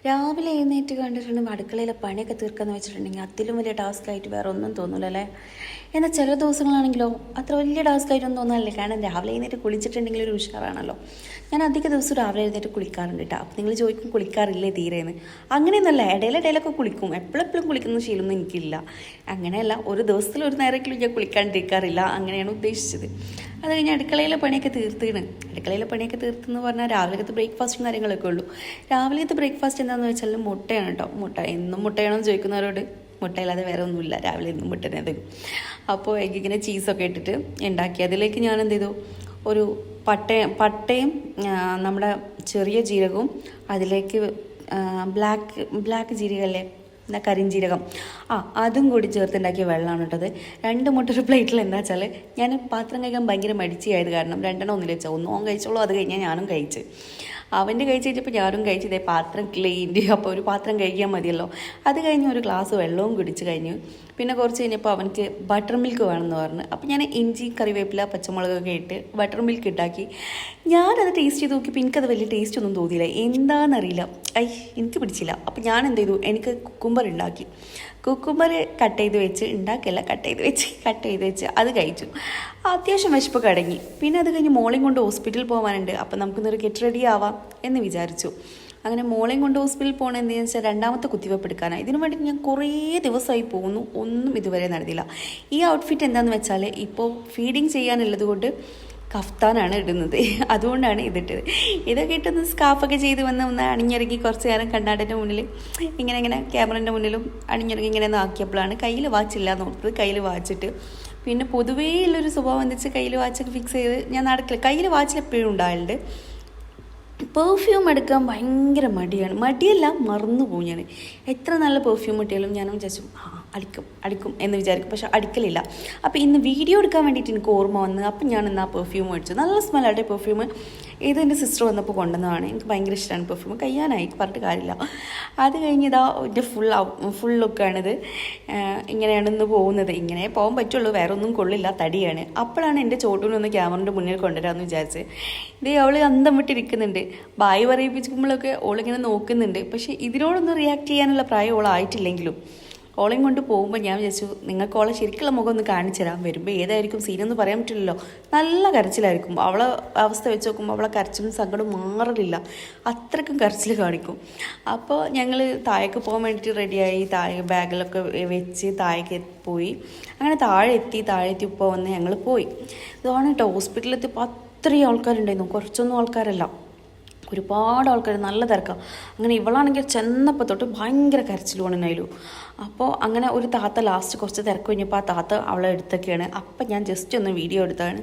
രാവിലെ എഴുന്നേറ്റ് കണ്ടിട്ടുണ്ടെങ്കിൽ അടുക്കളയിലെ പണിയൊക്കെ തീർക്കാന്ന് വെച്ചിട്ടുണ്ടെങ്കിൽ അതിലും വലിയ ടാസ്ക് ആയിട്ട് വേറെ ഒന്നും തോന്നില്ല അല്ലേ. എന്നാൽ ചില ദിവസങ്ങളാണെങ്കിലോ അത്ര വലിയ ടാസ്ക് ആയിട്ടൊന്നും തോന്നാനില്ല. കാരണം രാവിലെ എഴുന്നേറ്റ് കുളിച്ചിട്ടുണ്ടെങ്കിൽ ഒരു ഉഷാറാണല്ലോ. ഞാൻ അധിക ദിവസം രാവിലെ എഴുന്നേറ്റ് കുളിക്കാറുണ്ട് കേട്ടോ. അപ്പോൾ നിങ്ങൾ ചോദിക്കും കുളിക്കാറില്ലേ തീരെയെന്ന്. അങ്ങനെയൊന്നുമല്ല, ഇടയിലൊക്കെ കുളിക്കും. എപ്പോഴെപ്പോഴും കുളിക്കുന്ന ശീലമൊന്നും എനിക്കില്ല. അങ്ങനെയല്ല, ഒരു ദിവസത്തിൽ ഒരു നേരമെങ്കിലും ഞാൻ കുളിക്കാണ്ടിരിക്കാറില്ല. അങ്ങനെയാണ് ഉദ്ദേശിച്ചത്. അത് കഴിഞ്ഞ് അടുക്കളയിലെ പണിയൊക്കെ തീർത്തിണ്. അടുക്കളയിലെ പണിയൊക്കെ തീർത്തെന്ന് പറഞ്ഞാൽ രാവിലത്തെ ബ്രേക്ക്ഫാസ്റ്റും കാര്യങ്ങളൊക്കെ ഉള്ളൂ. രാവിലത്തെ ബ്രേക്ക്ഫാസ്റ്റ് എന്താണെന്ന് വെച്ചാൽ മുട്ടയാണ് കേട്ടോ. മുട്ട എന്നും മുട്ടയാണെന്ന് ചോദിക്കുന്നവരോട് മുട്ടയില്ലാതെ വേറെ ഒന്നുമില്ല. രാവിലെ എന്നും മുട്ടനെ എന്തെങ്കിലും. അപ്പോൾ ഇങ്ങനെ ചീസൊക്കെ ഇട്ടിട്ട് ഉണ്ടാക്കി. അതിലേക്ക് ഞാൻ എന്ത് ചെയ്തു, ഒരു പട്ടയും നമ്മുടെ ചെറിയ ജീരകവും അതിലേക്ക് ബ്ലാക്ക് ജീരകമല്ലേ, കരിഞ്ജീരകം, അതും കൂടി ചേർത്തുണ്ടാക്കിയ വെള്ളമാണ് ഇട്ടത്. 2 മുട്ട ഒരു പ്ലേറ്റിൽ. എന്താ വെച്ചാൽ ഞാൻ പാത്രം കഴിക്കാൻ ഭയങ്കര മടിച്ചായത് കാരണം 2 ഒന്നിൽ വെച്ചാൽ ഒന്നും അവൻ കഴിച്ചോളൂ. അത് കഴിഞ്ഞാൽ ഞാനും കഴിച്ച്. അവൻ്റെ കഴിച്ച് കഴിഞ്ഞപ്പോൾ ഞാനും കഴിച്ചതേ പാത്രം ക്ലീൻഡ്. അപ്പോൾ ഒരു പാത്രം കഴിക്കാൻ മതിയല്ലോ. അത് കഴിഞ്ഞ് ഒരു ഗ്ലാസ് വെള്ളവും കുടിച്ച് കഴിഞ്ഞു. പിന്നെ കുറച്ച് കഴിഞ്ഞപ്പോൾ അവനക്ക് ബട്ടർ മിൽക്ക് വേണമെന്ന് പറഞ്ഞു. അപ്പോൾ ഞാൻ ഇഞ്ചി, കറിവേപ്പില, പച്ചമുളകൊക്കെ ഇട്ട് ബട്ടർ മിൽക്ക് ഉണ്ടാക്കി. ഞാനത് ടേസ്റ്റ് ചെയ്ത് നോക്കിയപ്പോൾ എനിക്കത് വലിയ ടേസ്റ്റ് ഒന്നും തോന്നിയില്ല. എന്താണെന്നറിയില്ല, എനിക്ക് പിടിച്ചില്ല. അപ്പോൾ ഞാൻ എന്ത് ചെയ്തു, എനിക്ക് കുക്കുംബർ ഉണ്ടാക്കി. കുക്കുംബർ കട്ട് ചെയ്ത് വെച്ച് അത് കഴിച്ചു. അത്യാവശ്യം വിശപ്പ് കടങ്ങി. പിന്നെ അത് കഴിഞ്ഞ് മോളെയും കൊണ്ട് ഹോസ്പിറ്റലിൽ പോകാനുണ്ട്. അപ്പം നമുക്കിന്നൊരു ഗെറ്റ് റെഡി ആവാം എന്ന് വിചാരിച്ചു. അങ്ങനെ മോളെയും കൊണ്ട് ഹോസ്പിറ്റലിൽ പോകണം എന്തെന്ന് വെച്ചാൽ 2ാമത്തെ കുത്തിവെപ്പ് എടുക്കാനാണ്. ഇതിനു വേണ്ടി ഞാൻ കുറേ ദിവസമായി പോകുന്നു, ഒന്നും ഇതുവരെ നടന്നില്ല. ഈ ഔട്ട്ഫിറ്റ് എന്താണെന്ന് വെച്ചാൽ ഇപ്പോൾ ഫീഡിങ് ചെയ്യാനുള്ളത് കൊണ്ട് കഫ്താനാണ് ഇടുന്നത്. അതുകൊണ്ടാണ് ഇതിട്ടത്. ഇതൊക്കെ ഇട്ടൊന്ന് സ്കാഫൊക്കെ ചെയ്ത് ഒന്ന് അണിഞ്ഞിറങ്ങി കുറച്ച് നേരം കണ്ണാടിൻ്റെ മുന്നിൽ ഇങ്ങനെ ക്യാമറൻ്റെ മുന്നിലും അണിഞ്ഞിറങ്ങി ഇങ്ങനെ ഒന്ന് ആക്കിയപ്പോഴാണ് കയ്യിൽ വാച്ചില്ല എന്ന് ഓർത്തത്. കയ്യിൽ വാച്ചിട്ട് പിന്നെ പൊതുവേ ഉള്ളൊരു സ്വഭാവം എന്താ വെച്ചാൽ കയ്യിൽ വാച്ചൊക്കെ ഫിക്സ് ചെയ്ത് ഞാൻ നടക്കില്ല. കയ്യിൽ വാച്ചിൽ എപ്പോഴും ഉണ്ടാകലുണ്ട്. പെർഫ്യൂം എടുക്കാൻ ഭയങ്കര മടിയല്ല, മറന്നു പോകും ഞാൻ. എത്ര നല്ല പെർഫ്യൂം കിട്ടിയാലും ഞാൻ വിചാരിച്ചു അടിക്കും എന്ന് വിചാരിക്കും. പക്ഷെ അടിക്കലില്ല. അപ്പോൾ ഇന്ന് വീഡിയോ എടുക്കാൻ വേണ്ടിയിട്ട് എനിക്ക് ഓർമ്മ വന്ന് അപ്പം ഞാൻ ഇന്ന് ആ പെർഫ്യൂം മേടിച്ചു. നല്ല സ്മെല്ലാട്ടെ പെർഫ്യൂം. ഇത് എൻ്റെ സിസ്റ്റർ വന്നപ്പോൾ കൊണ്ടുവന്നതാണ്. എനിക്ക് ഭയങ്കര ഇഷ്ടമാണ് പെർഫ്യൂം. കഴിയാനായി പറഞ്ഞിട്ട് കാര്യമില്ല. അത് കഴിഞ്ഞിതാ എൻ്റെ ഫുൾ ലുക്കാണിത്. ഇങ്ങനെയാണ് ഇന്ന് പോകുന്നത്. ഇങ്ങനെ പോകാൻ പറ്റുള്ളൂ, വേറെ ഒന്നും കൊള്ളില്ല, തടിയാണ്. അപ്പോഴാണ് എൻ്റെ ചോട്ടൂനൊന്ന് ക്യാമറൻ്റെ മുന്നിൽ കൊണ്ടുവരാമെന്ന് വിചാരിച്ച്. ഇത് അവൾ അന്തം വിട്ടിരിക്കുന്നുണ്ട്. ബായ് പറയിപ്പിക്കുമ്പോഴൊക്കെ ഓളിങ്ങനെ നോക്കുന്നുണ്ട്. പക്ഷേ ഇതിനോടൊന്നും റിയാക്ട് ചെയ്യാനുള്ള പ്രായം ഓളായിട്ടില്ലെങ്കിലും ഓളെയും കൊണ്ട് പോകുമ്പോൾ ഞാൻ വിചാരിച്ചു നിങ്ങൾക്ക് ഓളെ ശരിക്കുള്ള മുഖം ഒന്ന് കാണിച്ചു തരാം. വരുമ്പോൾ ഏതായിരിക്കും സീനെന്ന് പറയാൻ പറ്റില്ലല്ലോ. നല്ല കരച്ചിലായിരിക്കും. അവളെ അവസ്ഥ വെച്ച് നോക്കുമ്പോൾ അവളെ കരച്ചിലും സങ്കടം മാറില്ല. അത്രയ്ക്കും കരച്ചിൽ കാണിക്കും. അപ്പോൾ ഞങ്ങൾ താഴേക്ക് പോകാൻ വേണ്ടിയിട്ട് റെഡിയായി. താഴെ ബാഗിലൊക്കെ വെച്ച് താഴേക്ക് പോയി. അങ്ങനെ താഴെ എത്തി ഇപ്പോൾ വന്ന് ഞങ്ങൾ പോയി. ഇതാണ് കേട്ടോ, ഹോസ്പിറ്റലിൽ എത്തിയപ്പോൾ അത്രയും ആൾക്കാരുണ്ടായിരുന്നു. കുറച്ചൊന്നും ആൾക്കാരല്ല, ഒരുപാട് ആൾക്കാർ, നല്ല തിരക്കാണ്. അങ്ങനെ ഇവളാണെങ്കിൽ ചെന്നപ്പോൾ തൊട്ട് ഭയങ്കര കരച്ചിലുമാണ് അതിലും. അപ്പോൾ അങ്ങനെ ഒരു താത്ത ലാസ്റ്റ് കുറച്ച് തിരക്ക് കഴിഞ്ഞപ്പോൾ ആ താത്ത അവളെ എടുത്തൊക്കെയാണ്. അപ്പം ഞാൻ ജസ്റ്റ് ഒന്ന് വീഡിയോ എടുത്താണ്.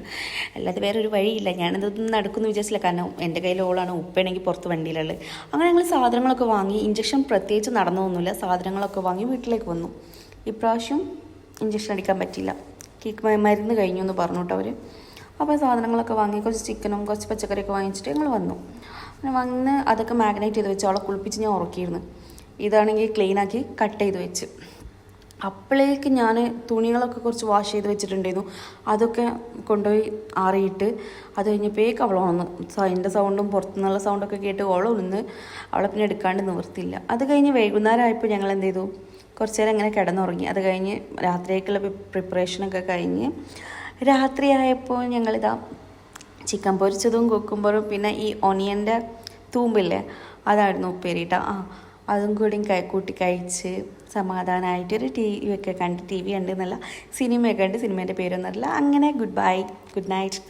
അല്ലാതെ വേറെ ഒരു വഴിയില്ല. ഞാനിതൊന്നും നടക്കുമെന്ന് വിചാരിച്ചില്ല. കാരണം എൻ്റെ കയ്യിൽ ഓളാണ്, ഉപ്പയാണെങ്കിൽ പുറത്ത് വണ്ടിയിലുള്ളത്. അങ്ങനെ ഞങ്ങൾ സാധനങ്ങളൊക്കെ വാങ്ങി. ഇഞ്ചക്ഷൻ പ്രത്യേകിച്ച് നടന്നതൊന്നുമില്ല. സാധനങ്ങളൊക്കെ വാങ്ങി വീട്ടിലേക്ക് വന്നു. ഇപ്രാവശ്യം ഇഞ്ചക്ഷൻ അടിക്കാൻ പറ്റിയില്ല, മരുന്ന് കഴിഞ്ഞു എന്ന് പറഞ്ഞു കേട്ടോ അവർ. അപ്പോൾ സാധനങ്ങളൊക്കെ വാങ്ങി കുറച്ച് ചിക്കനും കുറച്ച് പച്ചക്കറിയൊക്കെ വാങ്ങിച്ചിട്ട് ഞങ്ങൾ വന്നു. അങ്ങനെ വന്ന് അതൊക്കെ മാഗ്നേറ്റ് ചെയ്ത് വെച്ച് അവളെ കുളിപ്പിച്ച് ഞാൻ ഉറക്കിയിരുന്നു. ഇതാണെങ്കിൽ ക്ലീനാക്കി കട്ട് ചെയ്ത് വെച്ച്. അപ്പോഴേക്ക് ഞാൻ തുണികളൊക്കെ കുറച്ച് വാഷ് ചെയ്ത് വെച്ചിട്ടുണ്ടായിരുന്നു. അതൊക്കെ കൊണ്ടുപോയി ആറിയിട്ട് അത് കഴിഞ്ഞപ്പോഴേക്ക് അവൾ ഉണന്ന്. അതിൻ്റെ സൗണ്ടും പുറത്തുനിന്നുള്ള സൗണ്ടൊക്കെ കേട്ട് ഉണന്ന് അവളെ പിന്നെ എടുക്കാണ്ട് നിവർത്തിയില്ല. അത് കഴിഞ്ഞ് വൈകുന്നേരം ആയപ്പോൾ ഞങ്ങൾ എന്ത് ചെയ്തു, കുറച്ച് നേരം ഇങ്ങനെ കിടന്നുറങ്ങി. അത് കഴിഞ്ഞ് രാത്രിയേക്കുള്ള പ്രിപ്പറേഷനൊക്കെ കഴിഞ്ഞ് രാത്രിയായപ്പോൾ ഞങ്ങളിതാ ചിക്കൻ പൊരിച്ചതും കുക്കുംബറും പിന്നെ ഈ ഒനിയൻ്റെ തൂമ്പില്ലേ അതായിരുന്നു ഉപ്പേരിട്ട. അതും കൂടി കൂട്ടി കഴിച്ച് സമാധാനമായിട്ടൊരു ടി വി ഒക്കെ കണ്ട്, ടി വി ഉണ്ട് എന്നല്ല, സിനിമയൊക്കെ ഉണ്ട്. സിനിമേൻ്റെ പേരൊന്നും അറിയില്ല. അങ്ങനെ ഗുഡ് ബൈ, ഗുഡ് നൈറ്റ്.